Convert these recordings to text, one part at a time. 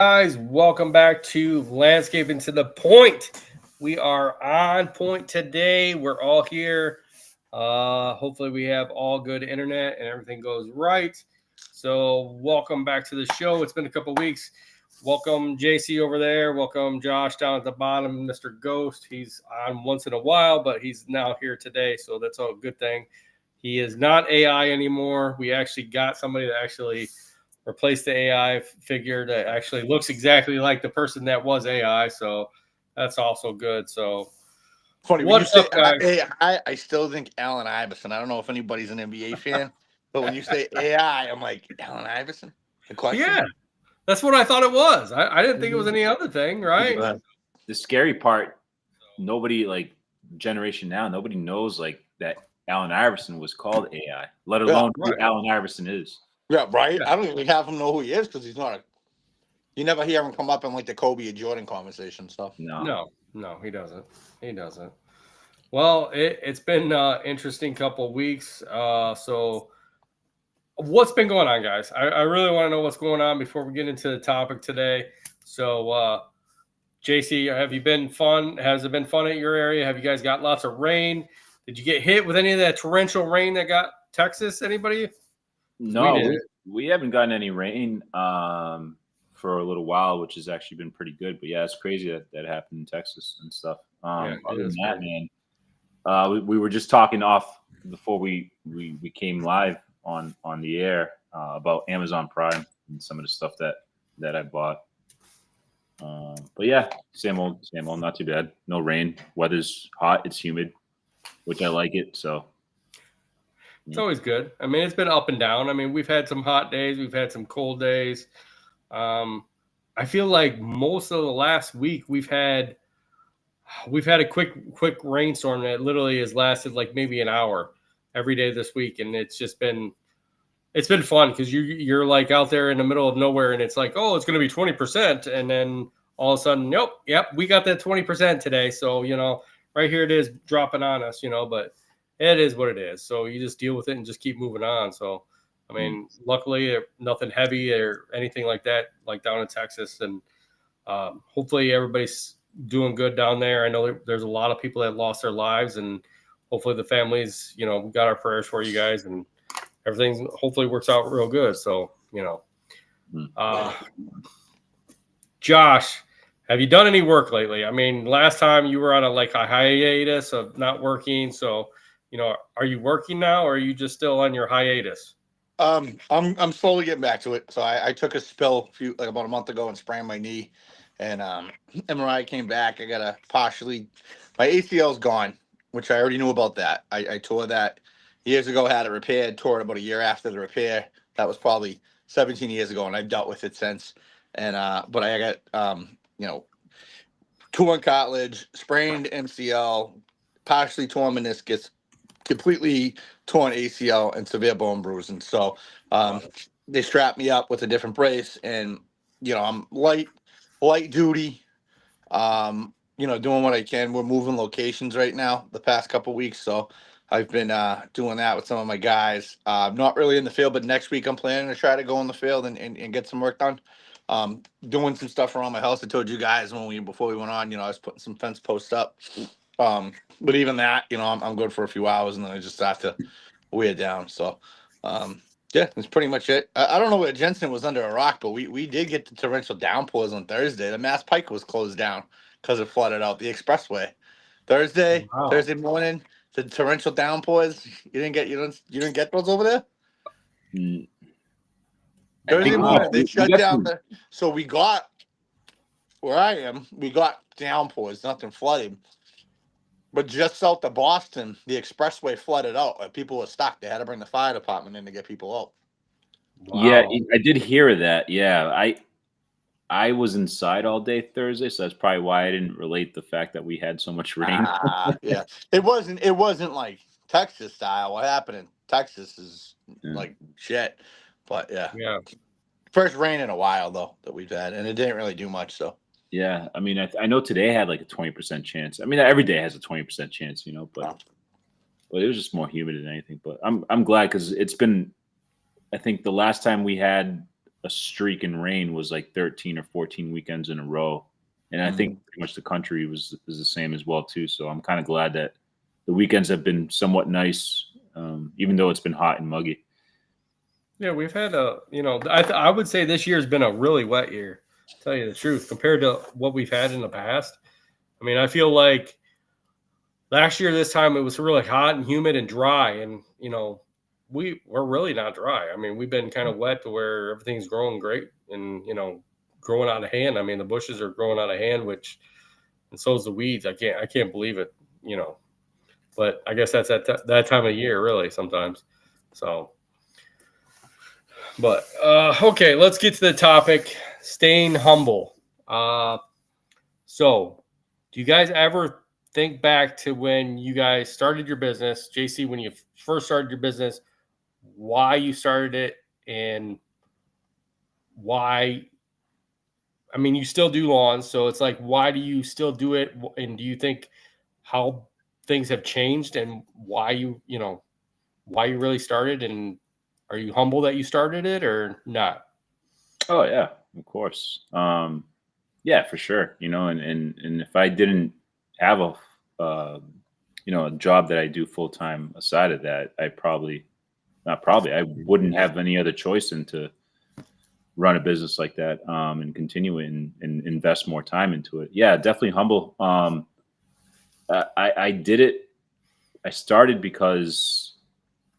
Guys, welcome back to Landscaping to the Point. We are on point today. We're all here. Hopefully, we have all good internet and everything goes right. So, welcome back to the show. It's been a couple weeks. Welcome, JC over there. Welcome, Josh down at the bottom, Mr. Ghost. He's on once in a while, but he's now here today. So, that's a good thing. He is not AI anymore. We actually got somebody that actually replace the AI figure that actually looks exactly like the person that was AI. So that's also good. So Funny when you what's say up, guys? AI, I still think Allen Iverson. I don't know if anybody's an NBA fan, but when you say AI, I'm like Allen Iverson. The question. Yeah, that's what I thought it was. I didn't think it was any other thing, right? But the scary part, nobody like generation now, nobody knows like that Allen Iverson was called AI, let Yeah, alone who right. Allen Iverson is. yeah, right. Yeah. I don't even have him know who he is because he's not. You never hear him come up in like the Kobe and Jordan conversation stuff. No. No, he doesn't. He doesn't. Well, it's been interesting couple of weeks. So what's been going on, guys? I really want to know what's going on before we get into the topic today. So JC, have you been fun? Has it been fun at your area? Have you guys got lots of rain? Did you get hit with any of that torrential rain that got Texas? Anybody? No, We did. we haven't gotten any rain for a little while, which has actually been pretty good. But yeah, it's crazy that happened in Texas and stuff. Yeah, Other it than is that, crazy. man, we were just talking off before we came live on the air about Amazon Prime and some of the stuff that I bought. But yeah, same old, not too bad. No rain. Weather's hot. It's humid, which I like it. So It's always good. I mean, it's been up and down. I mean, we've had some hot days, we've had some cold days. I feel like most of the last week we've had a quick rainstorm that literally has lasted like maybe an hour every day this week, and it's been fun because you're like out there in the middle of nowhere, and it's like, oh, it's going to be 20%, and then all of a sudden, nope, yep, we got that 20% today. So right here it is dropping on us, but it is what it is. So you just deal with it and just keep moving on. So I mean, luckily nothing heavy or anything like that, like down in Texas, and hopefully everybody's doing good down there. I know there's a lot of people that lost their lives, and hopefully the families, we got our prayers for you guys, and everything hopefully works out real good. So, Josh, have you done any work lately? I mean, last time you were on a hiatus of not working. So, are you working now, or are you just still on your hiatus? I'm slowly getting back to it. So I took a spill about a month ago and sprained my knee, and MRI came back. I got a partially my ACL's gone, which I already knew about that. I tore that years ago, had it repaired, tore it about a year after the repair. That was probably 17 years ago, and I've dealt with it since. And but I got torn cartilage, sprained MCL, partially torn meniscus, completely torn ACL, and severe bone bruising. So they strapped me up with a different brace, and I'm light duty. Doing what I can. We're moving locations right now the past couple weeks, so I've been doing that with some of my guys. Not really in the field, but next week I'm planning to try to go in the field and get some work done. Doing some stuff around my house. I told you guys before we went on, I was putting some fence posts up. But even that, I'm good for a few hours, and then I just have to wear down. So, yeah, that's pretty much it. I don't know where Jensen was under a rock, but we did get the torrential downpours on Thursday. The Mass Pike was closed down because it flooded out the expressway. Wow. Thursday morning, the torrential downpours. You didn't get those over there. Mm, I Thursday think morning they we shut got down some. So we got where I am. We got downpours, nothing flooding. But just south of Boston, the expressway flooded out. Like, people were stuck. They had to bring the fire department in to get people out. Yeah, Wow. I did hear that. Yeah, I was inside all day Thursday, so that's probably why I didn't relate the fact that we had so much rain. Yeah. It wasn't like Texas style. What happened in Texas is Yeah. like shit. But yeah. Yeah. First rain in a while though that we've had, and it didn't really do much. So Yeah, I mean, I know today had like a 20% chance. I mean, every day has a 20% chance, but it was just more humid than anything. But I'm glad because it's been. I think the last time we had a streak in rain was like 13 or 14 weekends in a row. And I think pretty much the country is the same as well too. So I'm kind of glad that the weekends have been somewhat nice, even though it's been hot and muggy. Yeah, we've had I would say this year has been a really wet year, to tell you the truth, compared to what we've had in the past. I mean, I feel like last year this time it was really hot and humid and dry, and we're really not dry. I mean, we've been kind of wet to where everything's growing great and growing out of hand. I mean, the bushes are growing out of hand, and so is the weeds. I can't believe it, but I guess that's that time of year, really, sometimes. So, but okay, let's get to the topic: staying humble. So, do you guys ever think back to when you guys started your business, JC? When you first started your business, why you started it, and why? I mean, you still do lawns, so it's like, why do you still do it? And do you think how things have changed and why you really started? And are you humble that you started it or not? Oh yeah, of course. Yeah, for sure. And if I didn't have a job that I do full time aside of that, I wouldn't have any other choice than to run a business like that, and continue it and invest more time into it. Yeah, definitely humble. I did it. I started because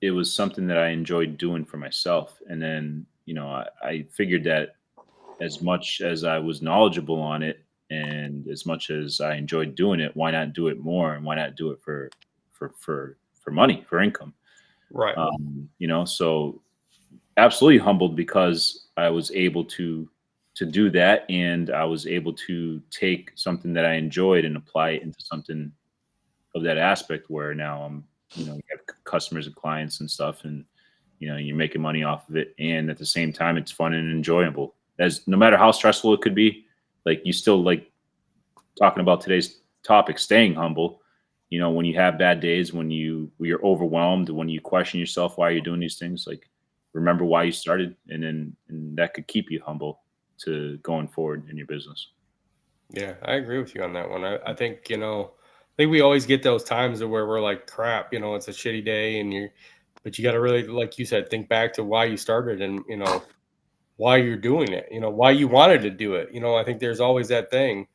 it was something that I enjoyed doing for myself. And then, I figured that as much as I was knowledgeable on it and as much as I enjoyed doing it, why not do it more? And why not do it for money, for income? Right. So absolutely humbled because I was able to do that. And I was able to take something that I enjoyed and apply it into something of that aspect where now I'm, you have customers and clients and stuff, and, you're making money off of it. And at the same time, it's fun and enjoyable. As no matter how stressful it could be, like you still like talking about today's topic, staying humble, when you have bad days, when you're overwhelmed, when you question yourself, why you're doing these things, like remember why you started, and that could keep you humble to going forward in your business. Yeah, I agree with you on that one. I think, we always get those times where we're like, crap, it's a shitty day, but you got to really, like you said, think back to why you started and, why you're doing it, why you wanted to do it. I think there's always that thing.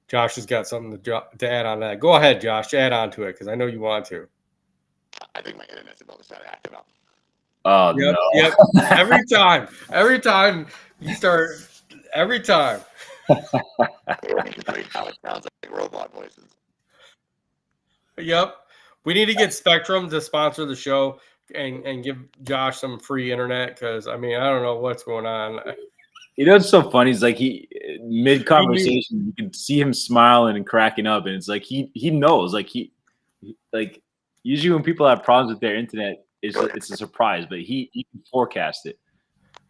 Josh has got something to add on that. Go ahead, Josh, add on to it, because I know you want to. I think my internet's about to start acting up. Oh, Yep, no. yep. Every time you start, every time. How it sounds like robot voices. Yep. We need to get Spectrum to sponsor the show and give Josh some free internet, because, I mean, I don't know what's going on. It's so funny. It's like mid conversation, you can see him smiling and cracking up, and it's like he knows. Like usually when people have problems with their internet, it's a surprise, but he can forecast it.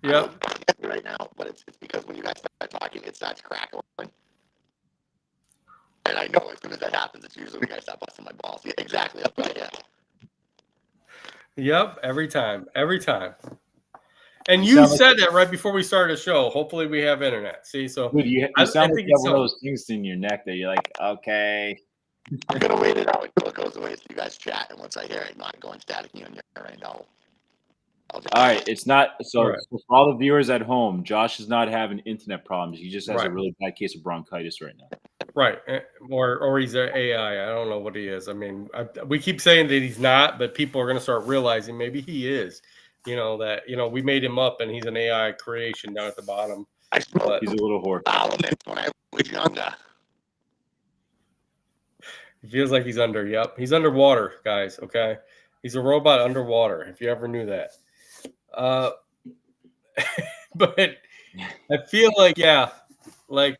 Yep. Right now, but it's because when you guys start talking, it starts crackling. And I know as soon as that happens, it's usually when you guys start busting my balls. Yeah, exactly. That's right. Yeah. Yep. Every time. And you said that right before we started the show. Hopefully we have internet. See, so dude, you sound like you have one of those things in your neck that you're like, okay. I'm gonna wait it out until it goes away so you guys chat, and once I hear it not going staticky on your end, I'll just all right. It's not so, right. So for all the viewers at home, Josh is not having internet problems. He just has a really bad case of bronchitis right now. Right. Or he's an AI. I don't know what he is. I mean, we keep saying that he's not, but people are going to start realizing maybe he is. That we made him up and he's an AI creation down at the bottom. But he's a little whore. When I was younger. He feels like he's under. Yep. He's underwater, guys. Okay. He's a robot underwater, if you ever knew that. But I feel like, yeah, like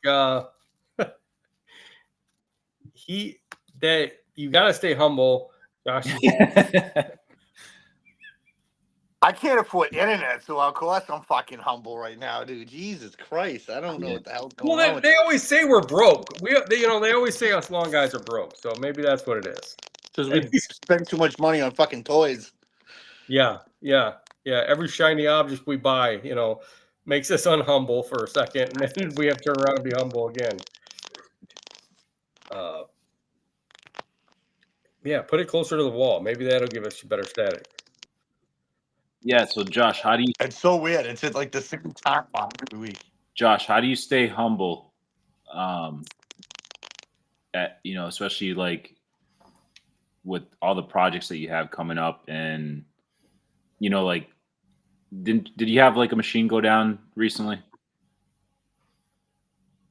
that you got to stay humble, Josh. I can't afford internet, so of course I'm fucking humble right now, dude. Jesus Christ, I don't know what the hell's going on. Well, they always say we're broke. They always say us long guys are broke. So maybe that's what it is. Because we spend too much money on fucking toys. Yeah. Every shiny object we buy, makes us unhumble for a second, and then we have to turn around and be humble again. Yeah, put it closer to the wall. Maybe that'll give us better static. Yeah. So Josh, how do you It's so weird. It's like the same time every week. stay humble? At especially like with all the projects that you have coming up, and like did you have like a machine go down recently?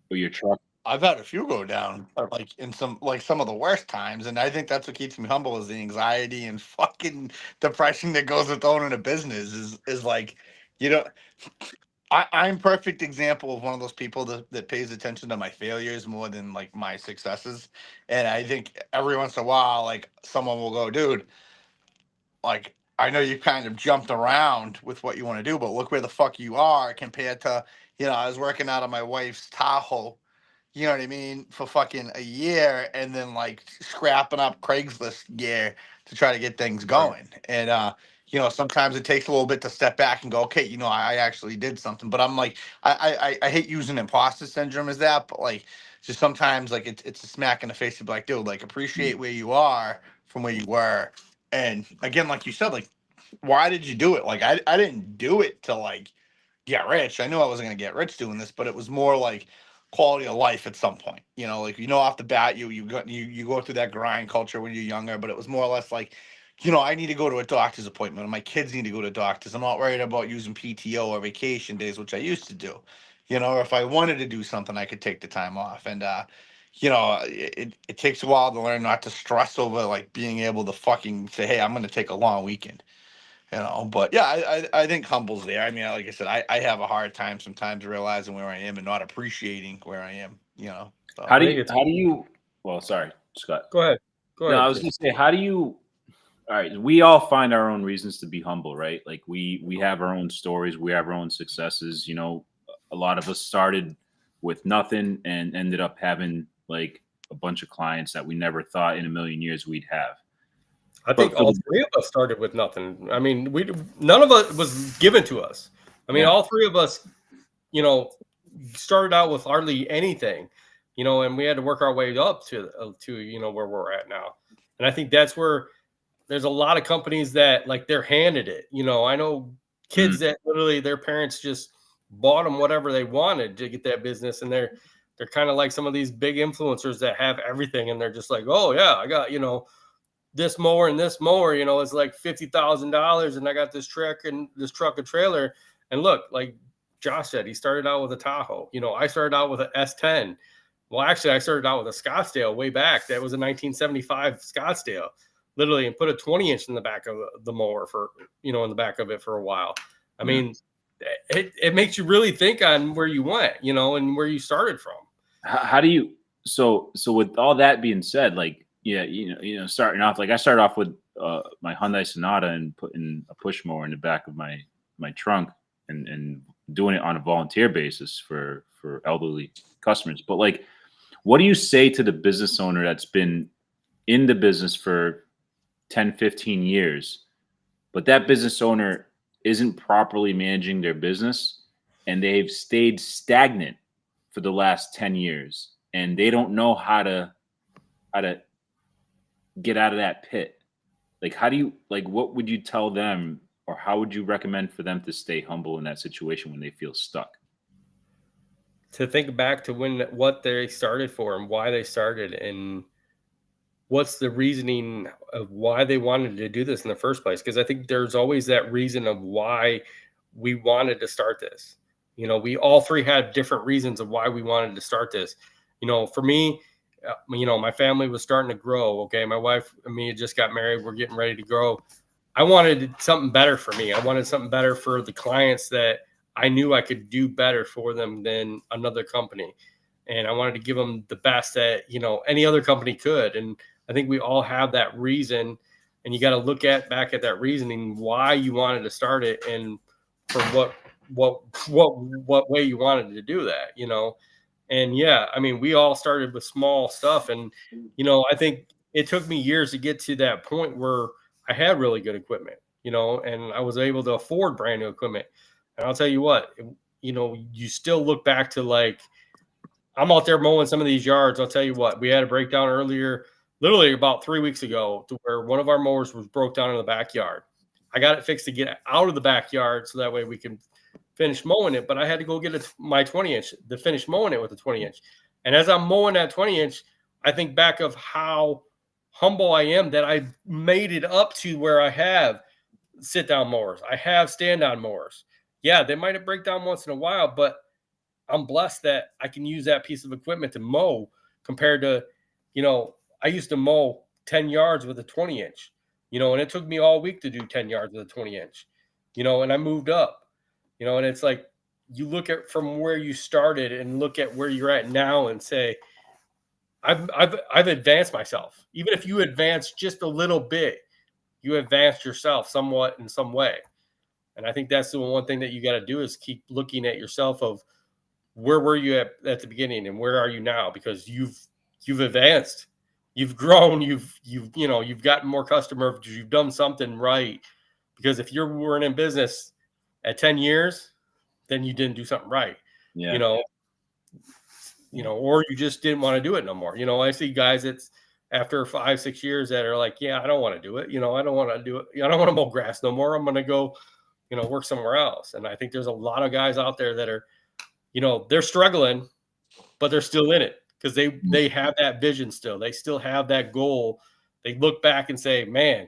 Or your truck? I've had a few go down, like in some of the worst times, and I think that's what keeps me humble is the anxiety and fucking depression that goes with owning a business. Is like, you know, I'm perfect example of one of those people that pays attention to my failures more than like my successes, and I think every once in a while, like someone will go, dude, like I know you kind of jumped around with what you want to do, but look where the fuck you are compared to, I was working out of my wife's Tahoe, you know what I mean, for fucking a year and then like scrapping up Craigslist gear to try to get things going. And sometimes it takes a little bit to step back and go, okay, I actually did something. But I'm like, I hate using imposter syndrome as that, but like just sometimes like it's a smack in the face to be like, dude, like appreciate where you are from where you were. And again, like you said, like why did you do it? Like I didn't do it to like get rich. I knew I wasn't gonna get rich doing this, but it was more like quality of life at some point. Like off the bat, you go through that grind culture when you're younger, but it was more or less like, I need to go to a doctor's appointment, and my kids need to go to doctors. I'm not worried about using PTO or vacation days, which I used to do. Or if I wanted to do something, I could take the time off. And it takes a while to learn not to stress over like being able to fucking say, hey, I'm going to take a long weekend. But yeah, I think humble's there. I mean, like I said, I have a hard time sometimes realizing where I am and not appreciating where I am. So. How do you? Well, sorry, Scott. Go ahead. No, I was going to say, how do you? All right, we all find our own reasons to be humble, right? Like we have our own stories, we have our own successes. A lot of us started with nothing and ended up having like a bunch of clients that we never thought in a million years we'd have. I think all three of us started with nothing. I mean, none of it was given to us. I mean, all three of us, started out with hardly anything, and we had to work our way up to where we're at now. And I think that's where there's a lot of companies that like they're handed it. I know kids that literally their parents just bought them whatever they wanted to get that business, and they're kind of like some of these big influencers that have everything, and they're just like, oh yeah, I got this mower and this mower, it's like $50,000, and I got this truck and trailer. And look, like Josh said, he started out with a Tahoe. I started out with an S10. Well, actually, I started out with a Scottsdale way back. That was a 1975 Scottsdale, literally, and put a 20-inch in the back of the mower for, in the back of it for a while. I mean, it makes you really think on where you went, and where you started from. How do you? So with all that being said, like. Yeah, starting off, like I started off with my Hyundai Sonata and putting a push mower in the back of my trunk and doing it on a volunteer basis for elderly customers. But like, what do you say to the business owner that's been in the business for 10, 15 years, but that business owner isn't properly managing their business and they've stayed stagnant for the last 10 years and they don't know how to get out of that pit? Like, what would you tell them, or how would you recommend for them to stay humble in that situation when they feel stuck? To think back to what they started for and why they started, and what's the reasoning of why they wanted to do this in the first place. Because I think there's always that reason of why we wanted to start this. We all three had different reasons of why we wanted to start this. For me, my family was starting to grow. Okay. My wife and me just got married. We're getting ready to grow. I wanted something better for me. I wanted something better for the clients that I knew I could do better for them than another company. And I wanted to give them the best that, any other company could. And I think we all have that reason, and you got to look back at that reasoning, why you wanted to start it and for what way you wanted to do that, And yeah, I mean, we all started with small stuff. And, I think it took me years to get to that point where I had really good equipment, and I was able to afford brand new equipment. And I'll tell you what, you still look back to like, I'm out there mowing some of these yards. I'll tell you what, we had a breakdown earlier, literally about 3 weeks ago, to where one of our mowers was broke down in the backyard. I got it fixed to get out of the backyard so that way we can finish mowing it. But I had to go get my 20-inch to finish mowing it with a 20-inch. And as I'm mowing that 20-inch, I think back of how humble I am that I made it up to where I have sit-down mowers. I have stand-down mowers. Yeah, they might have break down once in a while, but I'm blessed that I can use that piece of equipment to mow compared to, I used to mow 10 yards with a 20-inch, and it took me all week to do 10 yards with a 20-inch, and I moved up, and it's like you look at from where you started and look at where you're at now and say, I've advanced myself. Even if you advance just a little bit, you advanced yourself somewhat in some way. And I think that's the one thing that you got to do is keep looking at yourself of where were you at the beginning and where are you now? Because you've advanced, you've grown, you've gotten more customers, you've done something right. Because if you weren't in business at 10 years, then you didn't do something right. Yeah. Or you just didn't want to do it no more. I see guys that's after 5-6 years that are like, yeah, I don't want to do it. I don't want to do it. I don't want to mow grass no more. I'm going to go, work somewhere else. And I think there's a lot of guys out there that are, they're struggling, but they're still in it because they have that vision still. They still have that goal. They look back and say, man,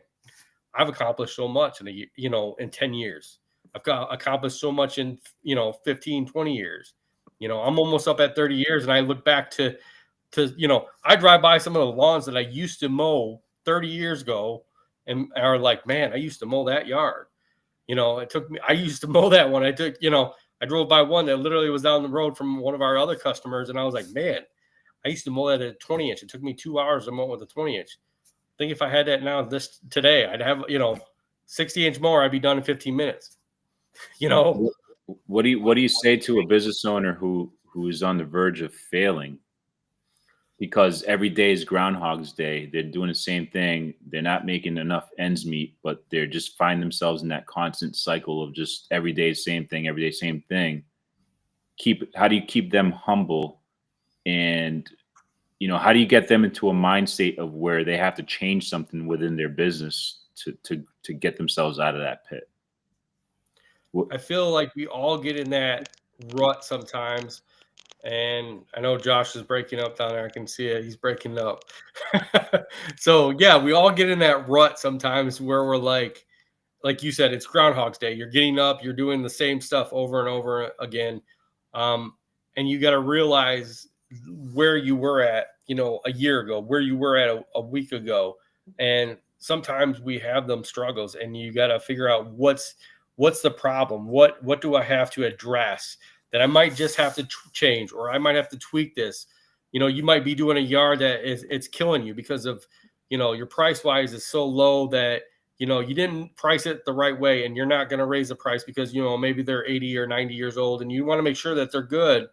I've accomplished so much in 10 years. I've accomplished so much in, 15, 20 years. I'm almost up at 30 years, and I look back to I drive by some of the lawns that I used to mow 30 years ago and are like, man, I used to mow that yard. It took me, I used to mow that one. I drove by one that literally was down the road from one of our other customers, and I was like, man, I used to mow that at a 20-inch. It took me 2 hours to mow with a 20-inch. I think if I had that now today, I'd have, 60-inch mower, I'd be done in 15 minutes. What do you say to a business owner who is on the verge of failing because every day is Groundhog's Day? They're doing the same thing. They're not making enough ends meet, but they're just find themselves in that constant cycle of just every day same thing, every day same thing. How do you keep them humble, and how do you get them into a mind state of where they have to change something within their business to get themselves out of that pit? I feel like we all get in that rut sometimes. And I know Josh is breaking up down there. I can see it. He's breaking up. So, yeah, we all get in that rut sometimes where we're like you said, it's Groundhog's Day. You're getting up. You're doing the same stuff over and over again. And you got to realize where you were at, a year ago, where you were at a week ago. And sometimes we have them struggles, and you got to figure out what's the problem? What do I have to address that I might just have to change, or I might have to tweak this? You might be doing a yard that it's killing you because of, your price wise is so low that, you didn't price it the right way, and you're not going to raise the price because, maybe they're 80 or 90 years old and you want to make sure that they're good,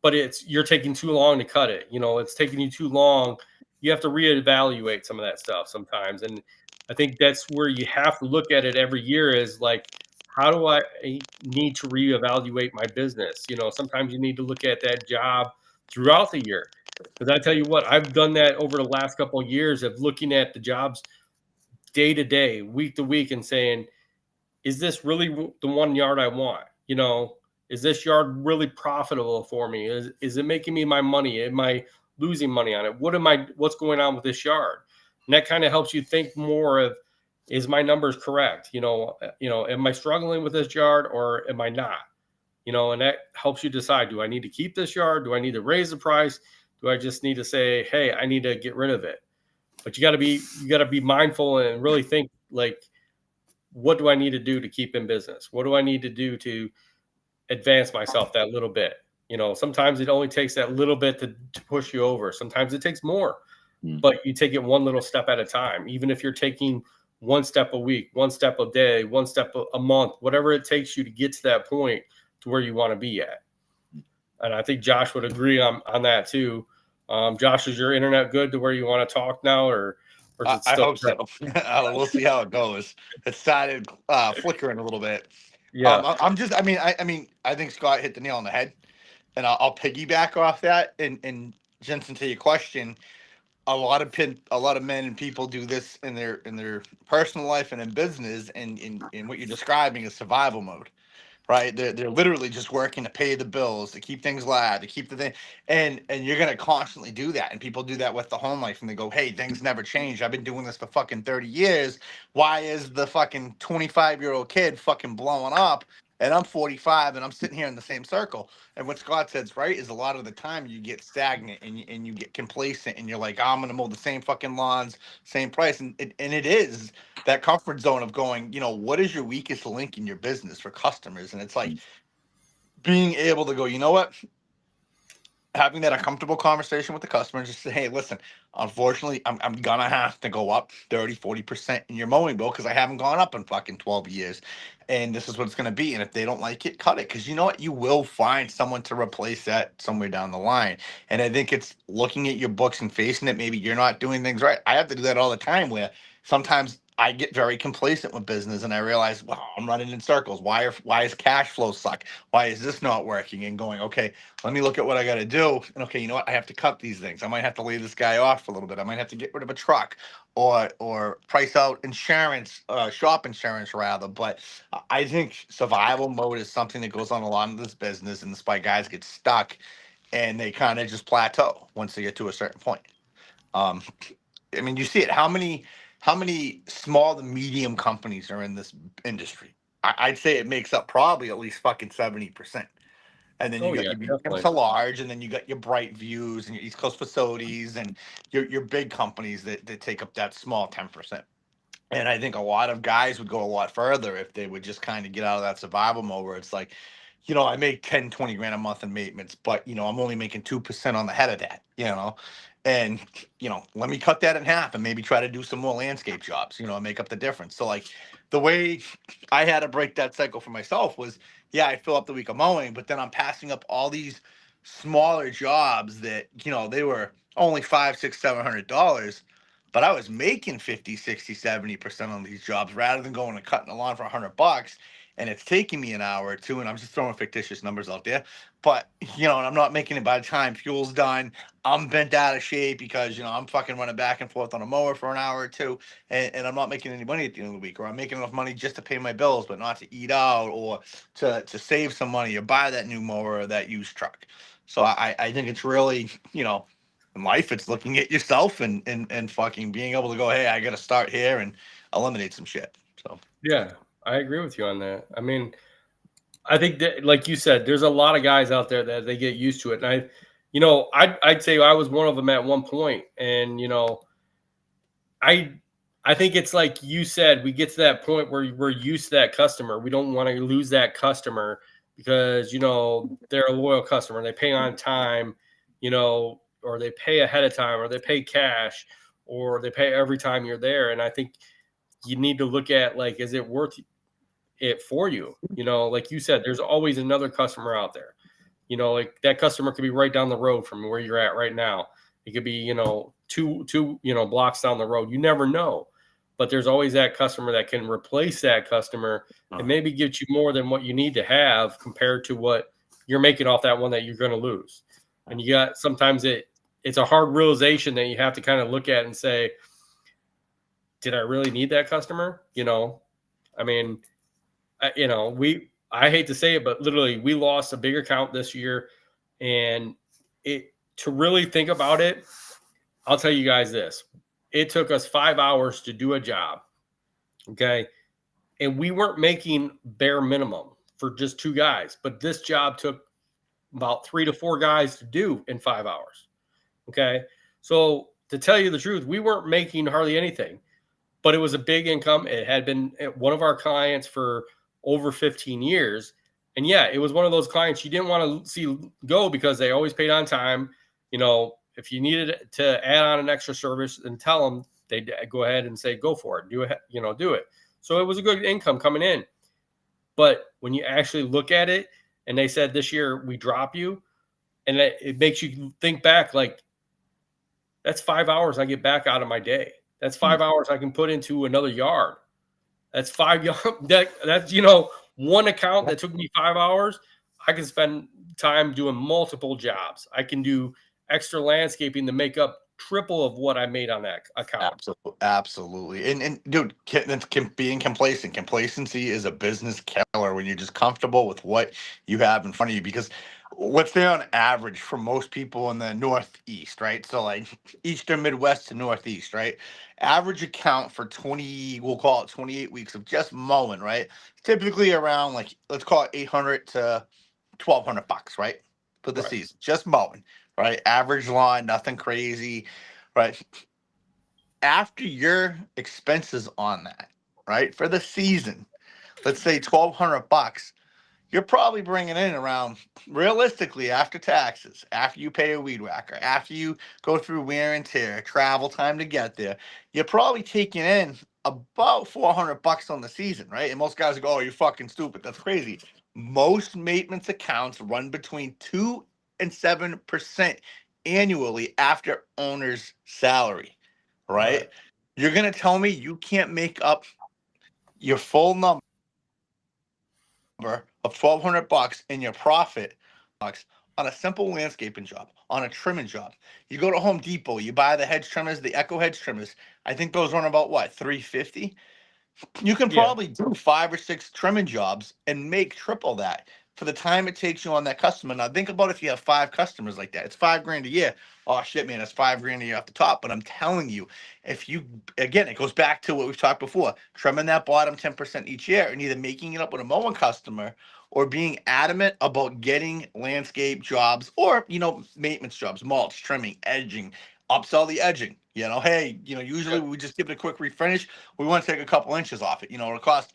but you're taking too long to cut it. It's taking you too long. You have to reevaluate some of that stuff sometimes. And I think that's where you have to look at it every year is like, how do I need to reevaluate my business? Sometimes you need to look at that job throughout the year. Because I tell you what, I've done that over the last couple of years of looking at the jobs day to day, week to week, and saying, is this really the one yard I want? Is this yard really profitable for me? Is it making me my money? Am I losing money on it? What's going on with this yard? And that kind of helps you think more of, is my numbers correct? Am I struggling with this yard or am I not? And that helps you decide, do I need to keep this yard? Do I need to raise the price? Do I just need to say, hey, I need to get rid of it? But you got to be mindful and really think like, what do I need to do to keep in business? What do I need to do to advance myself that little bit? Sometimes it only takes that little bit to push you over. Sometimes it takes more, but you take it one little step at a time. Even if you're taking one step a week, one step a day, one step a month, whatever it takes you to get to that point to where you want to be at. And I think Josh would agree on that too. Josh, is your internet good to where you want to talk now, or is it still I hope so. We'll see how it goes. It started flickering a little bit. Yeah. I mean, I think Scott hit the nail on the head, and I'll piggyback off that. And Jensen, to your question, a lot of men and people do this in their personal life and in business, and in what you're describing is survival mode, right? They're literally just working to pay the bills, to keep things live, to keep the thing, and you're gonna constantly do that. And people do that with the home life, and they go, "Hey, things never change. I've been doing this for fucking 30 years. Why is the fucking 25-year-old kid fucking blowing up?" And I'm 45, and I'm sitting here in the same circle. And what Scott says, right, is a lot of the time you get stagnant and you get complacent, and you're like, I'm gonna mow the same fucking lawns, same price, and it is that comfort zone of going, what is your weakest link in your business for customers? And it's like being able to go, you know what? Having that uncomfortable conversation with the customer and just say, hey, listen, unfortunately, I'm going to have to go up 30-40% in your mowing bill because I haven't gone up in fucking 12 years. And this is what it's going to be. And if they don't like it, cut it. Because you know what? You will find someone to replace that somewhere down the line. And I think it's looking at your books and facing it. Maybe you're not doing things right. I have to do that all the time where sometimes I get very complacent with business and I realize, wow, I'm running in circles. Why is cash flow suck? Why is this not working? And going, okay, let me look at what I got to do. And okay, you know what? I have to cut these things. I might have to lay this guy off for a little bit. I might have to get rid of a truck or price out insurance, shop insurance rather. But I think survival mode is something that goes on a lot of this business, and that's why guys get stuck and they kind of just plateau once they get to a certain point. Um, I mean, you see it. How many small to medium companies are in this industry? I'd say it makes up probably at least fucking 70%. And then you Oh got yeah, your medium definitely. to large, and then you got your Bright Views and your East Coast facilities, and your big companies that take up that small 10%. And I think a lot of guys would go a lot further if they would just kind of get out of that survival mode where it's like, I make 10, 20 grand a month in maintenance, but I'm only making 2% on the head of that. And let me cut that in half and maybe try to do some more landscape jobs, and make up the difference. So like the way I had to break that cycle for myself was, yeah, I fill up the week of mowing, but then I'm passing up all these smaller jobs that, they were only five, six, $700, but I was making 50, 60, 70% on these jobs rather than going and cutting the lawn for $100. And it's taking me an hour or two, and I'm just throwing fictitious numbers out there. But, and I'm not making it by the time fuel's done. I'm bent out of shape because, I'm fucking running back and forth on a mower for an hour or two, and I'm not making any money at the end of the week, or I'm making enough money just to pay my bills, but not to eat out or to save some money or buy that new mower or that used truck. So I think it's really, in life, it's looking at yourself and fucking being able to go, hey, I got to start here and eliminate some shit. So Yeah, I agree with you on that. I mean, I think that, like you said, there's a lot of guys out there that they get used to it, and I'd say I was one of them at one point, and I think it's like you said, we get to that point where we're used to that customer. We don't want to lose that customer because they're a loyal customer. They pay on time, or they pay ahead of time, or they pay cash, or they pay every time you're there. And I think you need to look at, like, is it worth it for you? Like you said, there's always another customer out there. Like that customer could be right down the road from where you're at right now. It could be, two blocks down the road. You never know. But there's always that customer that can replace that customer and maybe get you more than what you need to have compared to what you're making off that one that you're going to lose. And sometimes it's a hard realization that you have to kind of look at and say, did I really need that customer? I mean, I hate to say it, but literally we lost a big account this year, and to really think about it, I'll tell you guys this. It took us 5 hours to do a job. Okay. And we weren't making bare minimum for just 2 guys, but this job took about 3 to 4 guys to do in 5 hours. Okay. So to tell you the truth, we weren't making hardly anything, but it was a big income. It had been one of our clients for over 15 years. And yeah, it was one of those clients you didn't want to see go because they always paid on time. If you needed to add on an extra service and tell them, they'd go ahead and say, go for it, do it, do it. So it was a good income coming in. But when you actually look at it and they said this year we drop you, and it makes you think back, like, that's 5 hours I get back out of my day. That's 5 hours I can put into another yard. That's 5 yards. That's one account that took me 5 hours, I can spend time doing multiple jobs. I can do extra landscaping to make up triple of what I made on that account. Absolutely. And dude, being complacent. Complacency is a business killer when you're just comfortable with what you have in front of you. Because let's say on average for most people in the Northeast, right? So like Eastern Midwest to Northeast, right? Average account for 20, we'll call it 28 weeks of just mowing, right? Typically around like, let's call it 800 to $1,200, right? For the Right. season, just mowing, right? Average lawn, nothing crazy, right? After your expenses on that, right, for the season, let's say $1,200, you're probably bringing in around, realistically, after taxes, after you pay a weed whacker, after you go through wear and tear, travel time to get there, you're probably taking in about $400 on the season, right? And most guys go, "Oh, you're fucking stupid. That's crazy." Most maintenance accounts run between 2 and 7% annually after owner's salary, right? Right. You're gonna tell me you can't make up your full number of $1,200 in your profit bucks on a simple landscaping job, on a trimming job. You go to Home Depot, you buy the hedge trimmers, the Echo hedge trimmers. I think those run about what, $350? You can Yeah. probably do 5 or 6 trimming jobs and make triple that for the time it takes you on that customer. Now think about if you have 5 customers like that. It's $5,000 a year. Oh shit, man, that's $5,000 a year off the top. But I'm telling you, if you, again, it goes back to what we've talked before, trimming that bottom 10% each year and either making it up with a mowing customer or being adamant about getting landscape jobs or, maintenance jobs, mulch, trimming, edging, upsell the edging. Hey, usually we just give it a quick refinish. We want to take a couple inches off it. It'll cost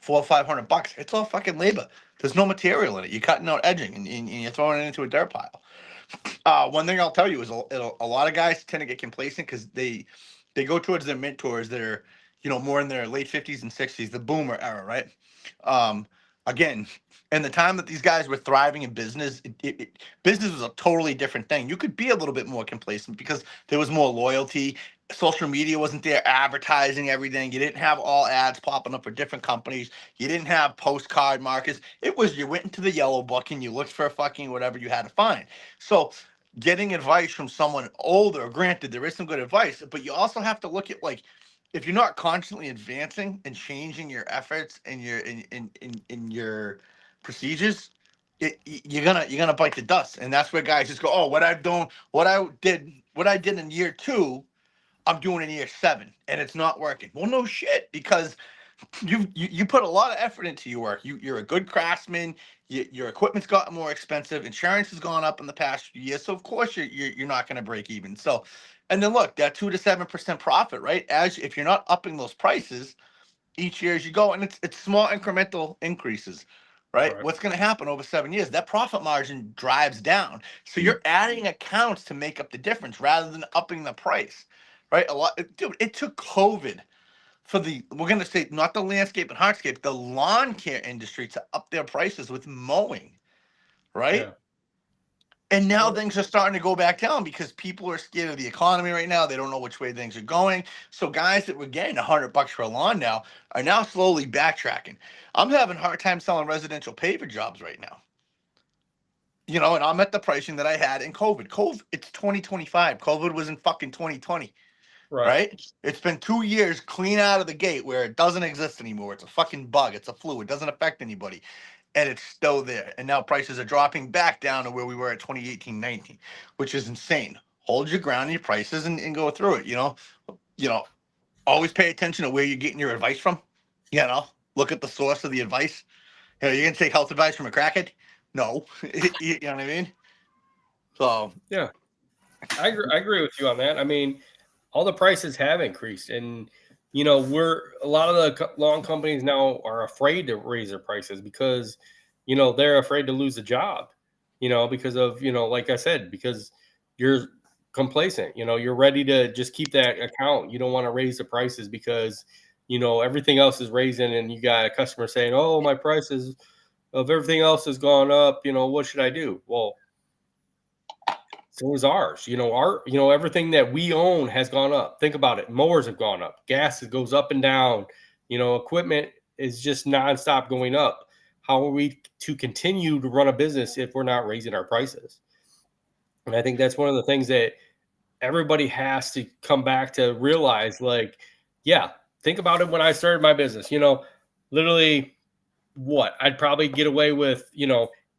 $400 or $500. It's all fucking labor. There's no material in it. You're cutting out edging and you're throwing it into a dirt pile. One thing I'll tell you is a lot of guys tend to get complacent because they go towards their mentors that are more in their late 50s and 60s, the boomer era, right? Again, and the time that these guys were thriving in business, business was a totally different thing. You could be a little bit more complacent because there was more loyalty. Social media wasn't there advertising everything. You didn't have all ads popping up for different companies. You didn't have postcard markets. It was you went into the yellow book and you looked for fucking whatever you had to find. So getting advice from someone older, granted, there is some good advice, but you also have to look at like, if you're not constantly advancing and changing your efforts and your in your procedures, you're gonna bite the dust, and that's where guys just go, "Oh, what I did in year 2, I'm doing in year 7, and it's not working." Well, no shit, because you put a lot of effort into your work. You're a good craftsman. Your equipment's gotten more expensive. Insurance has gone up in the past few years, so of course you're not going to break even. So, and then look, that 2 to 7% profit, right? If you're not upping those prices each year as you go, and it's small incremental increases, right? Right. What's going to happen over 7 years? That profit margin drives down. So you're adding accounts to make up the difference rather than upping the price, right? Dude, it took COVID for we're going to say not the landscape and hardscape, the lawn care industry to up their prices with mowing, right? Yeah. And now things are starting to go back down because people are scared of the economy right now. They don't know which way things are going. So guys that were getting $100 for a lawn now are now slowly backtracking. I'm having a hard time selling residential paver jobs right now. And I'm at the pricing that I had in COVID. It's 2025. COVID was in fucking 2020. Right? It's been 2 years clean out of the gate where it doesn't exist anymore. It's a fucking bug. It's a flu. It doesn't affect anybody. And it's still there. And now prices are dropping back down to where we were at 2018-19, which is insane. Hold your ground in your prices and go through it. Always pay attention to where you're getting your advice from. Look at the source of the advice. You're going to take health advice from a crackhead? No. You know what I mean? So. Yeah. I agree with you on that. I mean, all the prices have increased, and a lot of the lawn companies now are afraid to raise their prices because they're afraid to lose a job, because of like I said, because you're complacent, you're ready to just keep that account. You don't want to raise the prices because everything else is raising, and you got a customer saying, "Oh, my prices of everything else has gone up, what should I do?" Well, so is ours. Everything that we own has gone up. Think about it. Mowers have gone up. Gas goes up and down. Equipment is just nonstop going up. how are we to continue to run a business if we're not raising our prices? And I think that's one of the things that everybody has to come back to realize, like, yeah, think about it when I started my business, literally what I'd probably get away with,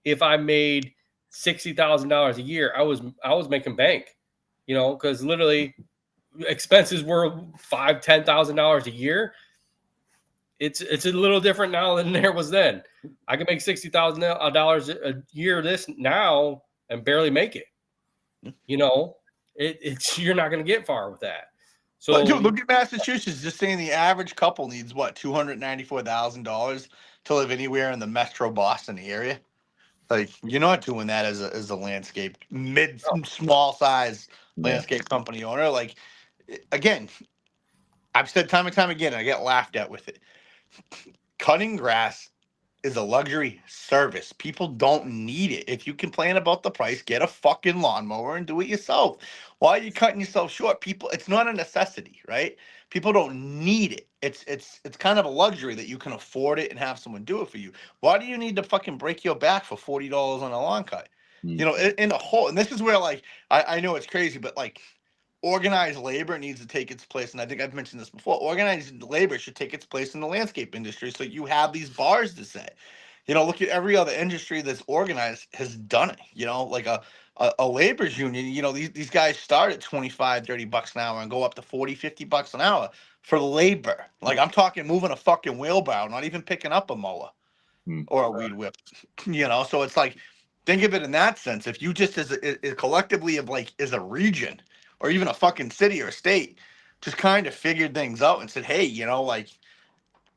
if I made $60,000 a year, I was making bank, because literally expenses were $5,000-$10,000 a year. It's a little different now than there was then. I can make $60,000 a year this now and barely make it. It's you're not going to get far with that. So But dude, look at Massachusetts. Just saying the average couple needs what, $294,000 to live anywhere in the Metro Boston area. Like, you're not doing that as a landscape small size landscape company owner. Like, again, I've said time and time again, and I get laughed at with it. Cutting grass is a luxury service. People don't need it. If you complain about the price, get a fucking lawnmower and do it yourself. Why are you cutting yourself short? It's not a necessity, right? People don't need it. It's kind of a luxury that you can afford it and have someone do it for you. Why do you need to fucking break your back for $40 on a lawn cut? In a whole, and this is where, like, I know it's crazy, but like, organized labor needs to take its place. And I think I've mentioned this before. Organized labor should take its place in the landscape industry. So you have these bars to set. Look at every other industry that's organized has done it. Like a labor's union, these guys start at 25, $30 an hour and go up to 40, $50 an hour for labor. Like, I'm talking moving a fucking wheelbarrow, not even picking up a mower or a weed whip. So it's like, think of it in that sense. If you just as collectively as a region, or even a fucking city or state, just kind of figured things out and said, hey, like,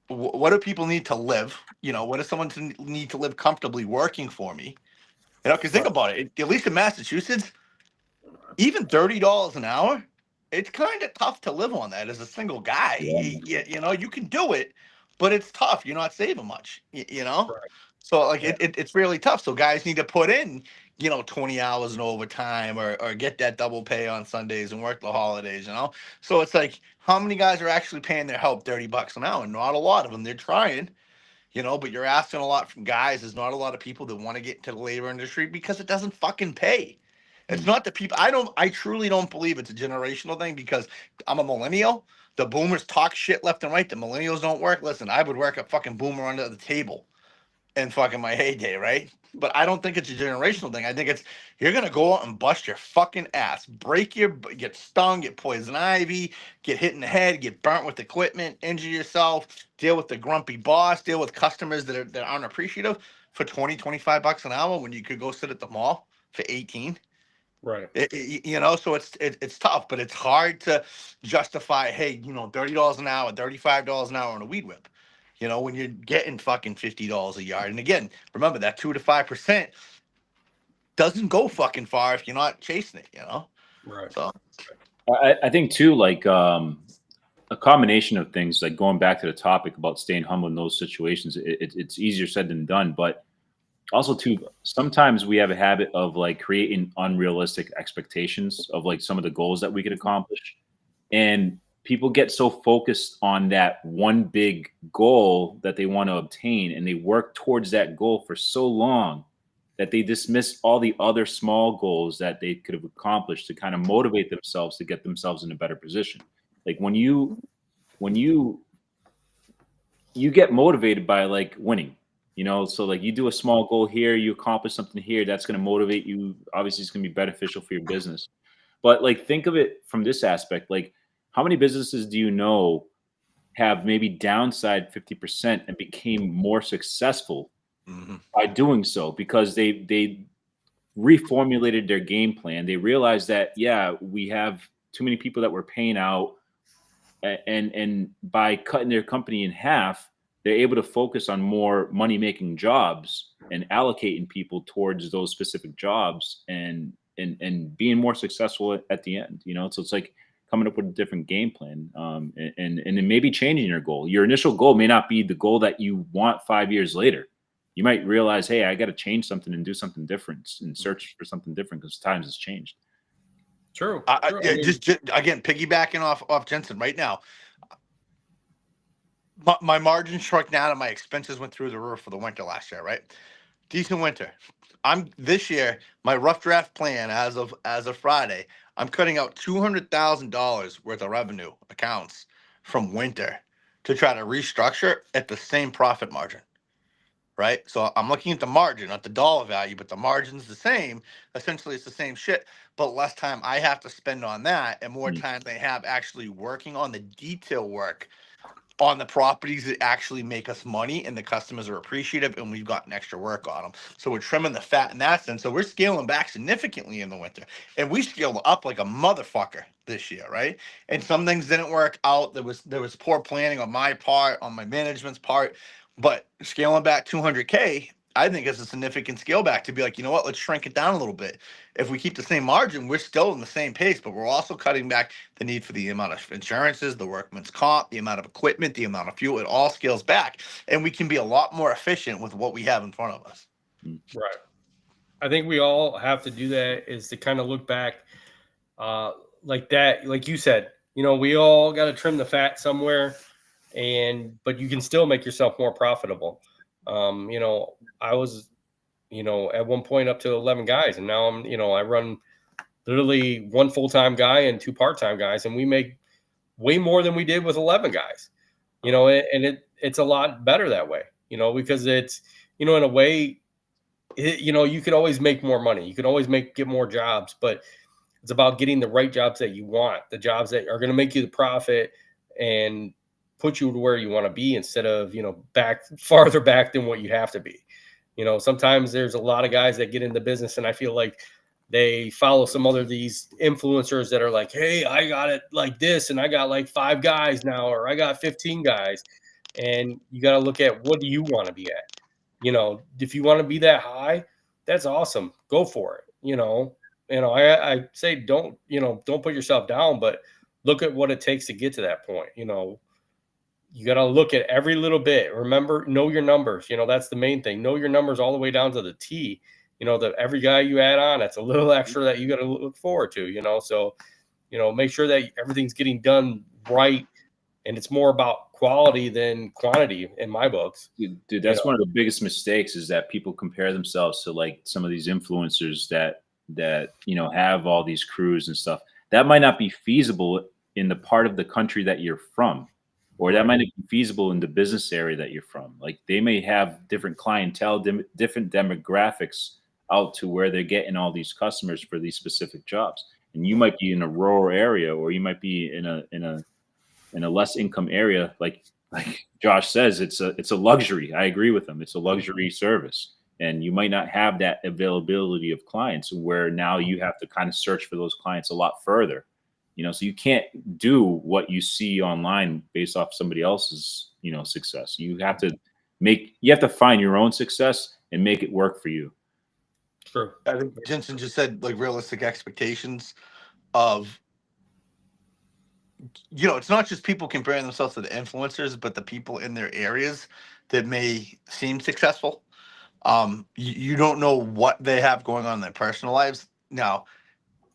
what do people need to live? What does someone need to live comfortably working for me? Because think about it, at least in Massachusetts, even $30 an hour, it's kind of tough to live on that as a single guy. Yeah. You can do it, but it's tough. You're not saving much, Right. So, like, it's really tough. So guys need to put in, 20 hours in overtime or get that double pay on Sundays and work the holidays, So it's like, how many guys are actually paying their help $30 an hour? Not a lot of them. They're trying, but you're asking a lot from guys. There's not a lot of people that want to get into the labor industry because it doesn't fucking pay. It's not the people. I truly don't believe it's a generational thing, because I'm a millennial. The boomers talk shit left and right. The millennials don't work. Listen, I would work a fucking boomer under the table in fucking my heyday, right? But I don't think it's a generational thing. I think it's, you're gonna go out and bust your fucking ass, get stung, get poison ivy, get hit in the head, get burnt with equipment, injure yourself, deal with the grumpy boss, deal with customers that aren't appreciative for $20-$25 an hour when you could go sit at the mall for 18. Right. So it's tough, but it's hard to justify, hey, $30 an hour, $35 an hour on a weed whip. When you're getting fucking $50 a yard. And again, remember that 2 to 5% doesn't go fucking far if you're not chasing it, Right. So I think too, like, a combination of things, like going back to the topic about staying humble in those situations, it's easier said than done. But also too, sometimes we have a habit of like creating unrealistic expectations of like some of the goals that we could accomplish. And people get so focused on that one big goal that they want to obtain, and they work towards that goal for so long that they dismiss all the other small goals that they could have accomplished to kind of motivate themselves to get themselves in a better position. Like when you get motivated by like winning, so like you do a small goal here, you accomplish something here, that's going to motivate you. Obviously it's going to be beneficial for your business. But like, think of it from this aspect. Like, how many businesses do you know have maybe downside 50% and became more successful by doing so? Because they reformulated their game plan. They realized that, yeah, we have too many people that we're paying out, and by cutting their company in half, they're able to focus on more money-making jobs and allocating people towards those specific jobs and being more successful at the end, So it's like coming up with a different game plan, and then maybe changing your goal. Your initial goal may not be the goal that you want 5 years later. You might realize, hey, I got to change something and do something different and search for something different because times has changed. True. just again, piggybacking off Jensen right now. my margin shrunk down and my expenses went through the roof for the winter last year, right? Decent winter. I'm this year, my rough draft plan as of Friday, I'm cutting out $200,000 worth of revenue accounts from winter to try to restructure at the same profit margin. Right. So I'm looking at the margin, not the dollar value, but the margin's the same. Essentially, it's the same shit, but less time I have to spend on that and more Mm. time they have actually working on the detail work on the properties that actually make us money and the customers are appreciative and we've gotten extra work on them. So we're trimming the fat in that sense. So we're scaling back significantly in the winter and we scaled up like a motherfucker this year, right? And some things didn't work out. There was poor planning on my part, on my management's part, but scaling back 200K, I think is a significant scale back to be like, you know what, let's shrink it down a little bit. If we keep the same margin, we're still in the same pace, but we're also cutting back the need for the amount of insurances, the workman's comp, the amount of equipment, the amount of fuel. It all scales back, and we can be a lot more efficient with what we have in front of us. Right. I think we all have to do that, is to kind of look back like that. Like you said, we all got to trim the fat somewhere, but you can still make yourself more profitable. I was, at one point up to 11 guys, and now I run literally one full-time guy and two part-time guys, and we make way more than we did with 11 guys, and it's a lot better that way, because it's, in a way, you could always make more money. You could always get more jobs, but it's about getting the right jobs that you want, the jobs that are going to make you the profit and put you to where you want to be, instead of, back farther back than what you have to be. Sometimes there's a lot of guys that get in the business and I feel like they follow some other these influencers that are like, hey, I got it like this, and I got like 5 guys now, or I got 15 guys. And you got to look at, what do you want to be at? If you want to be that high, that's awesome. Go for it. I say, don't put yourself down, but look at what it takes to get to that point. You got to look at every little bit. Remember, know your numbers. That's the main thing. Know your numbers all the way down to the T. That every guy you add on, that's a little extra that you got to look forward to. So, make sure that everything's getting done right. And it's more about quality than quantity in my books. Dude, that's one of the biggest mistakes, is that people compare themselves to like some of these influencers that have all these crews and stuff. That might not be feasible in the part of the country that you're from, or that might not be feasible in the business area that you're from. Like, they may have different clientele, different demographics out to where they're getting all these customers for these specific jobs. And you might be in a rural area, or you might be in a less income area. Like Josh says, it's a luxury. I agree with him. It's a luxury service, and you might not have that availability of clients, where now you have to kind of search for those clients a lot further. So you can't do what you see online based off somebody else's, success. You have to find your own success and make it work for you. True. I think Jensen just said, like, realistic expectations of, it's not just people comparing themselves to the influencers, but the people in their areas that may seem successful. You don't know what they have going on in their personal lives. Now,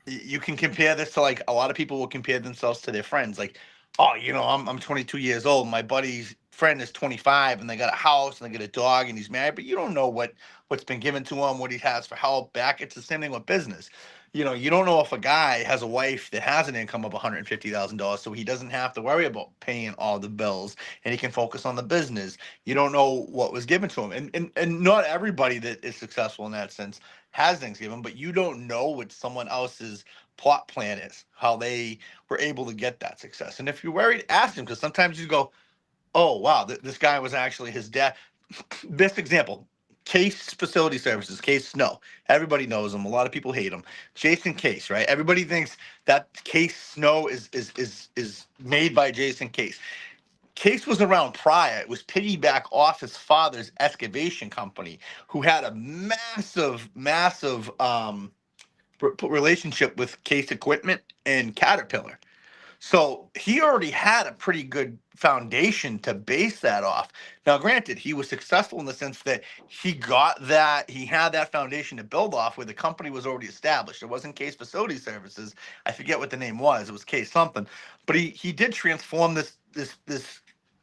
you can compare this to, like, a lot of people will compare themselves to their friends. Like, oh, I'm 22 years old. My buddy's friend is 25 and they got a house and they got a dog and he's married, but you don't know what's been given to him, what he has for help back. It's the same thing with business. You don't know if a guy has a wife that has an income of $150,000, so he doesn't have to worry about paying all the bills and he can focus on the business. You don't know what was given to him. And not everybody that is successful in that sense has things given, but you don't know what someone else's plot plan is, how they were able to get that success. And if you're worried, ask him, because sometimes you go, oh, wow, this guy was actually his dad. This example, Case Facility Services, Case Snow. Everybody knows him. A lot of people hate him. Jason Case, right? Everybody thinks that Case Snow is made by Jason Case. Case was around prior. It was piggyback off his father's excavation company, who had a massive relationship with Case Equipment and Caterpillar. So he already had a pretty good foundation to base that off. Now, granted, he was successful in the sense that he had that foundation to build off, where the company was already established. It wasn't Case Facility Services. I forget what the name was. It was Case something. But he did transform this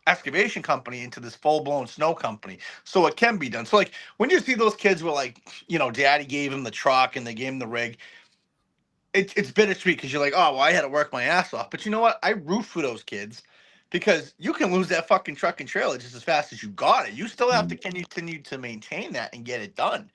excavation company into this full-blown snow company, so it can be done. So like when you see those kids were like, daddy gave him the truck and they gave him the rig, it's bittersweet because you're like, oh well, I had to work my ass off. But you know what? I root for those kids because you can lose that fucking truck and trailer just as fast as you got it. You still have to continue to maintain that and get it done.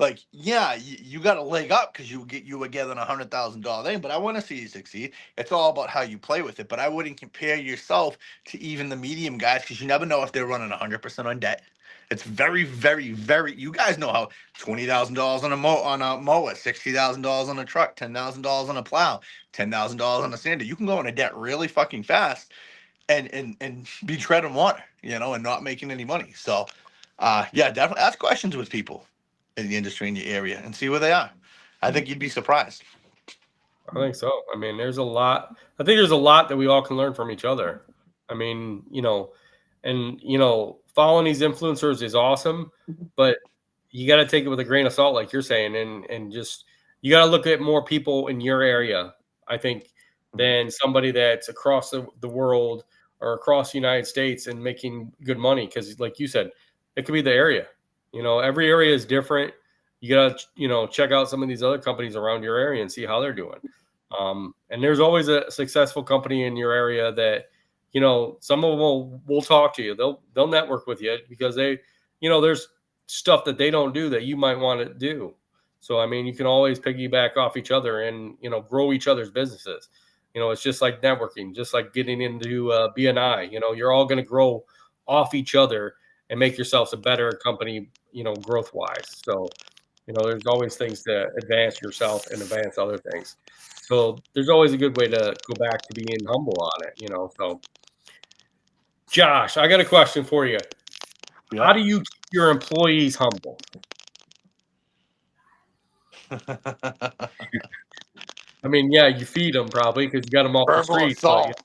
Like, yeah, you got a leg up because you were getting $100,000 thing, but I want to see you succeed. It's all about how you play with it. But I wouldn't compare yourself to even the medium guys because you never know if they're running 100% on debt. It's very, very, very. You guys know how $20,000 on a mower, $60,000 on a truck, $10,000 on a plow, $10,000 on a sander. You can go into debt really fucking fast, and be treading water, and not making any money. So, yeah, definitely ask questions with people in the industry in your area and see where they are. I think you'd be surprised. I think so. I mean, there's a lot. I think there's a lot that we all can learn from each other. I mean, following these influencers is awesome, but you got to take it with a grain of salt, like you're saying, and just you got to look at more people in your area, I think, than somebody that's across the world or across the United States and making good money. Because, like you said, it could be the area. Every area is different. You got to, check out some of these other companies around your area and see how they're doing. And there's always a successful company in your area that, some of them will talk to you. They'll network with you because they, there's stuff that they don't do that you might want to do. So, I mean, you can always piggyback off each other and, grow each other's businesses. It's just like networking, just like getting into BNI. You're all going to grow off each other and make yourselves a better company, growth wise. So, there's always things to advance yourself and advance other things. So there's always a good way to go back to being humble on it, So, Josh, I got a question for you. Yeah. How do you keep your employees humble? I mean, yeah, you feed them probably because you got them off the street. assault.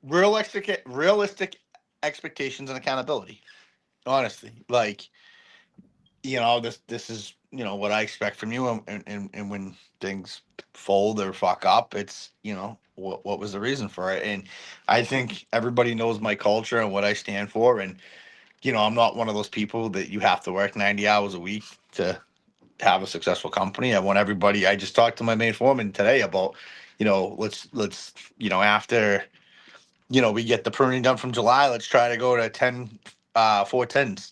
Realistic expectations and accountability. Honestly, like, this is what I expect from you, and when things fold or fuck up, it's what was the reason for it. And I think everybody knows my culture and what I stand for, and I'm not one of those people that you have to work 90 hours a week to have a successful company. I want everybody. I just talked to my main foreman today about let's after we get the pruning done from July, let's try to go to 10 410s,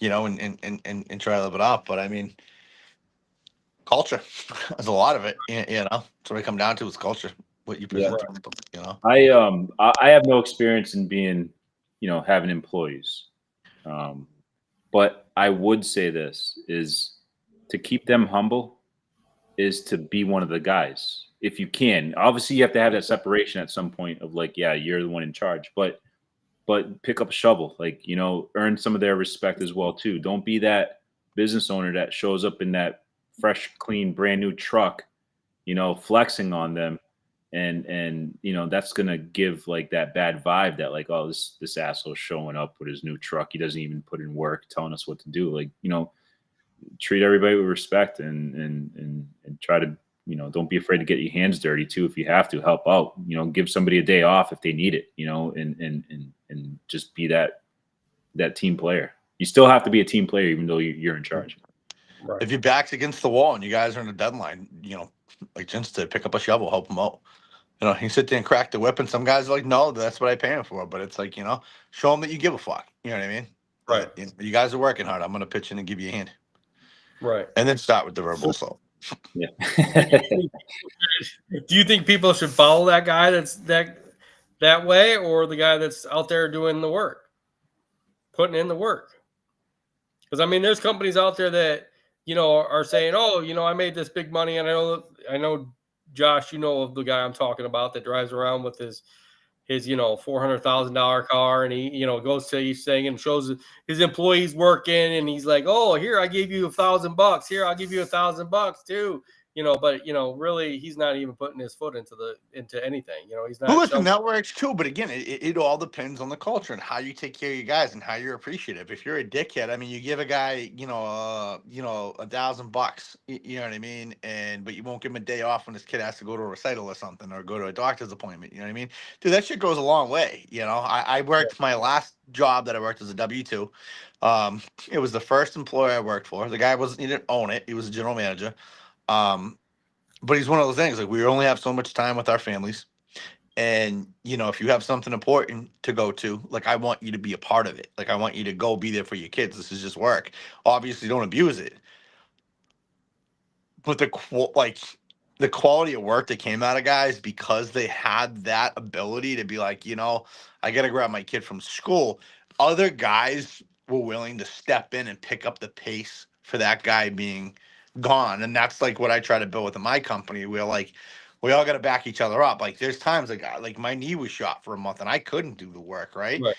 and try to live it up. But I mean, culture is a lot of it. That's what I come down to is culture. What you present, I have no experience in being, having employees. But I would say this is to keep them humble is to be one of the guys. If you can, obviously you have to have that separation at some point of like, yeah, you're the one in charge, but pick up a shovel, like, earn some of their respect as well too. Don't be that business owner that shows up in that fresh, clean, brand new truck, flexing on them. And that's going to give like that bad vibe that like, oh, this asshole showing up with his new truck. He doesn't even put in work telling us what to do. Like, treat everybody with respect and try to, don't be afraid to get your hands dirty too. If you have to help out, give somebody a day off if they need it, and just be that team player. You still have to be a team player, even though you're in charge. Right. If your back's against the wall and you guys are in a deadline, like Jens said, pick up a shovel, help them out. You can sit there and crack the whip, and some guys are like, no, that's what I pay him for. But it's like, show them that you give a fuck. You know what I mean? Right. You guys are working hard. I'm going to pitch in and give you a hand. Right. And then start with the verbal assault. Yeah. Do you think people should follow that guy that's that way, or the guy that's out there doing the work, putting in the work? Because I mean, there's companies out there that are saying, oh, I made this big money, and I know, Josh, of the guy I'm talking about that drives around with his $400,000 car, and he goes to each thing and shows his employees working, and he's like, oh, here, I gave you $1,000, here, I'll give you $1,000 too, but really, he's not even putting his foot into anything. He's Well, not listen, shoving. that works too. But again, it all depends on the culture and how you take care of your guys and how you're appreciative. If you're a dickhead, I mean, you give a guy, $1,000, you know what I mean, but you won't give him a day off when his kid has to go to a recital or something or go to a doctor's appointment. You know what I mean, dude? That shit goes a long way. I worked my last job that I worked as a W-2. It was the first employer I worked for. The guy he didn't own it. He was a general manager. But he's one of those things like we only have so much time with our families. And if you have something important to go to, like I want you to be a part of it. Like I want you to go be there for your kids. This is just work. Obviously, don't abuse it. But the quality of work that came out of guys because they had that ability to be like, I got to grab my kid from school. Other guys were willing to step in and pick up the pace for that guy being gone. And that's like what I try to build within my company. We're like, we all got to back each other up. Like there's times like my knee was shot for a month and I couldn't do the work. Right. Right.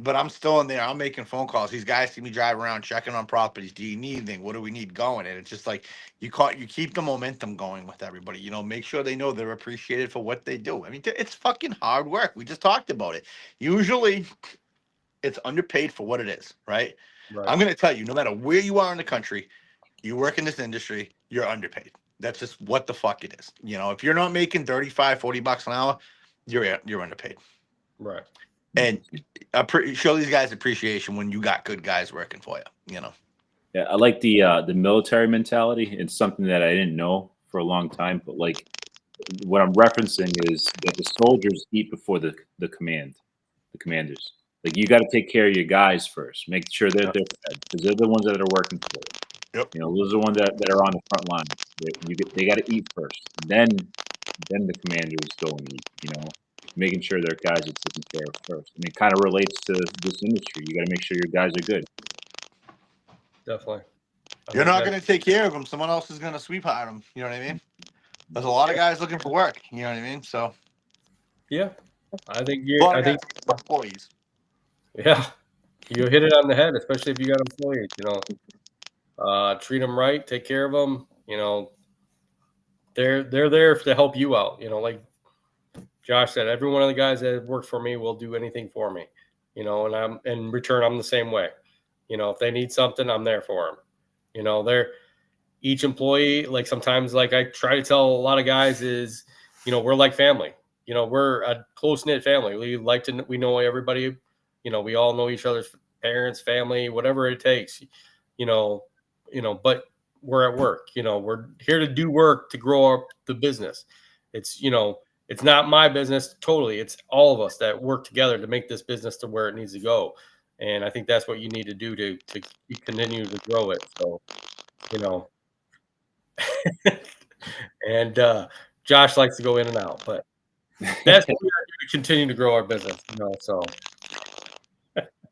But I'm still in there. I'm making phone calls. These guys see me drive around checking on properties. Do you need anything? What do we need going? And it's just like you keep the momentum going with everybody. Make sure they know they're appreciated for what they do. I mean, it's fucking hard work. We just talked about it. Usually, it's underpaid for what it is, right? Right. I'm gonna tell you, no matter where you are in the country, you work in this industry, you're underpaid. That's just what the fuck it is. If you're not making $35-$40 an hour, you're underpaid. Right. And show these guys appreciation when you got good guys working for you. Yeah, I like the military mentality. It's something that I didn't know for a long time, but like what I'm referencing is that the soldiers eat before the commanders. Like you got to take care of your guys first. Make sure that they're fed because they're the ones that are working for you. Yep. Those are the ones that are on the front line. They got to eat first. Then the commanders go and eat. Making sure their guys are taken care of first. I mean, it kind of relates to this industry. You got to make sure your guys are good. Definitely. You're not going to take care of them. Someone else is going to sweetheart them. You know what I mean? There's a lot of guys looking for work. You know what I mean? So. Yeah, I think employees. Yeah, you hit it on the head, especially if you got employees. Treat them right, take care of them. They're there to help you out. Like Josh said, every one of the guys that works for me will do anything for me. And I'm in return, I'm the same way. If they need something, I'm there for them. They're each employee. Like sometimes, like I try to tell a lot of guys is, we're like family. We're a close knit family. We know everybody. We all know each other's parents, family, whatever it takes. But we're at work. We're here to do work to grow up the business. It's not my business totally. It's all of us that work together to make this business to where it needs to go. And I think that's what you need to do to continue to grow it. So, and Josh likes to go in and out, but that's what we are doing to continue to grow our business. So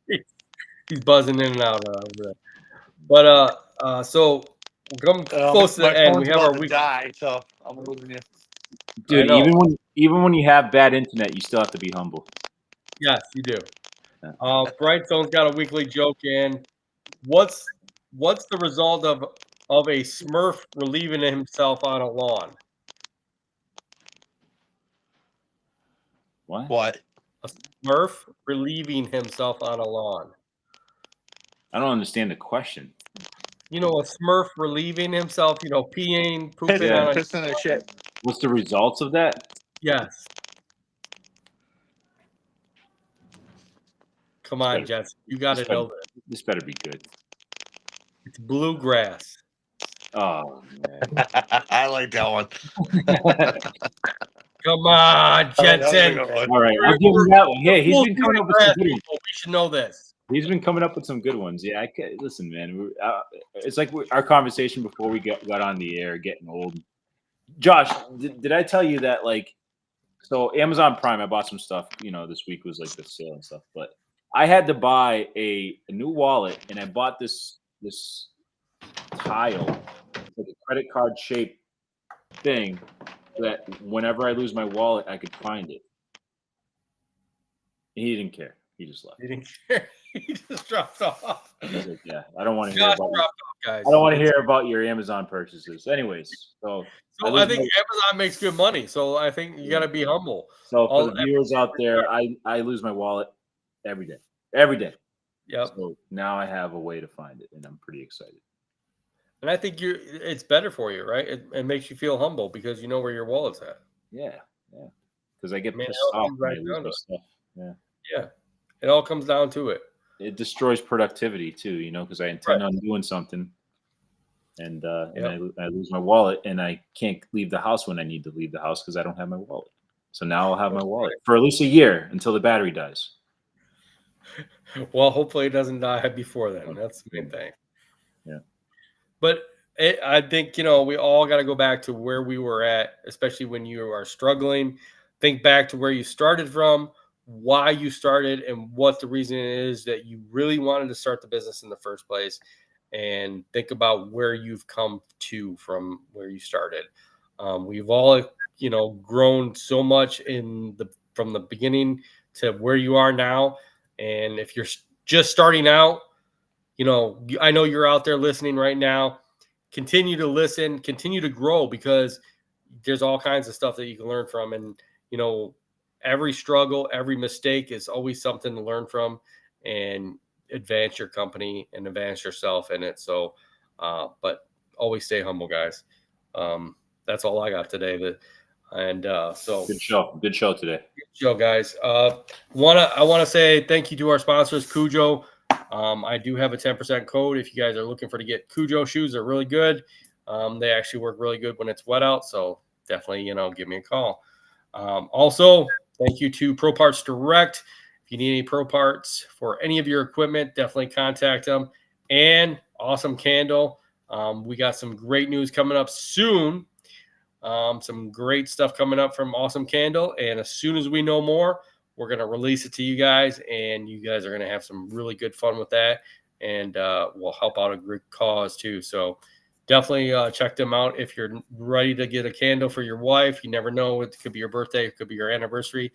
he's buzzing in and out over there. But so we're coming close to the end. We have our week. So I'm losing you. Dude, even when you have bad internet, you still have to be humble. Yes, you do. Brightstone's got a weekly joke in. What's the result of a Smurf relieving himself on a lawn? What? A Smurf relieving himself on a lawn. I don't understand the question. A Smurf relieving himself, peeing, pooping on a shit. What's the results of that? Yes. Come on, Jets. You got to know this. This better be good. It's bluegrass. Oh, man. I like that one. Come on, Jetson. All right. I'll give him that one. Hey, he's been coming up with some good ones. We should know this. He's been coming up with some good ones. Yeah, listen, man. It's like our conversation before we got on the air, getting old. Josh, did I tell you that, like, so Amazon Prime, I bought some stuff, this week was like the sale and stuff, but I had to buy a new wallet, and I bought this tile, like a credit card shaped thing that whenever I lose my wallet, I could find it. And he didn't care. He just left. He didn't care. He just dropped off. He's like, yeah, I don't want to hear about it. guys. I don't want to hear about your Amazon purchases. Anyways, so So I think Amazon makes good money. So I think you got to be humble. So for the viewers out there, I lose my wallet every day. Every day. Yep. So now I have a way to find it, and I'm pretty excited. And I think it's better for you, right? It makes you feel humble because you know where your wallet's at. Yeah, yeah. Because I get Man, pissed it all off comes when I right lose down my to it. stuff. Yeah. Yeah. It all comes down to it. It destroys productivity too, you know, because I intend on doing something, and I lose my wallet, and I can't leave the house when I need to leave the house because I don't have my wallet. So now I'll have my wallet for at least a year until the battery dies. Well, hopefully it doesn't die before then. That's the main thing. Yeah. But I think, we all got to go back to where we were at, especially when you are struggling. Think back to where you started from, why you started, and what the reason is that you really wanted to start the business in the first place. And think about where you've come to from where you started. We've all, grown so much from the beginning to where you are now. And if you're just starting out, I know you're out there listening right now. Continue to listen, continue to grow, because there's all kinds of stuff that you can learn from. And, every struggle, every mistake is always something to learn from and advance your company and advance yourself in it. So, but always stay humble, guys. That's all I got today. So good show today. Good show, guys. I want to say thank you to our sponsors, Cujo. I do have a 10% code if you guys are looking to get Cujo shoes. They're really good. They actually work really good when it's wet out. So definitely, give me a call. Also, thank you to Pro Parts Direct. If you need any pro parts for any of your equipment, definitely contact them. And Awesome Candle. We got some great news coming up soon. Some great stuff coming up from Awesome Candle. And as soon as we know more, we're going to release it to you guys. And you guys are going to have some really good fun with that. And we'll help out a great cause too. So definitely check them out if you're ready to get a candle for your wife. You never know. It could be your birthday. It could be your anniversary.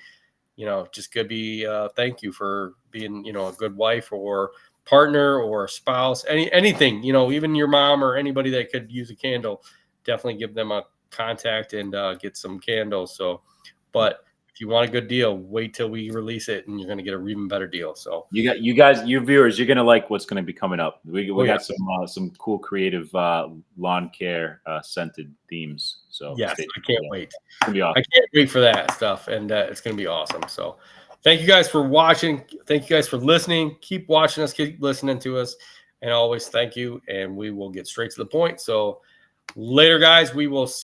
Just could be thank you for being, a good wife or partner or spouse, anything, even your mom or anybody that could use a candle. Definitely give them a contact and get some candles. So, but if you want a good deal, wait till we release it and you're going to get an even better deal. So you guys, your viewers, you're going to like what's going to be coming up. We got some cool creative lawn care scented themes. So yes, I can't wait. It's gonna be awesome. I can't wait for that stuff. And it's going to be awesome. So thank you guys for watching. Thank you guys for listening. Keep watching us, keep listening to us. And always thank you. And we will get straight to the point. So later, guys, we will see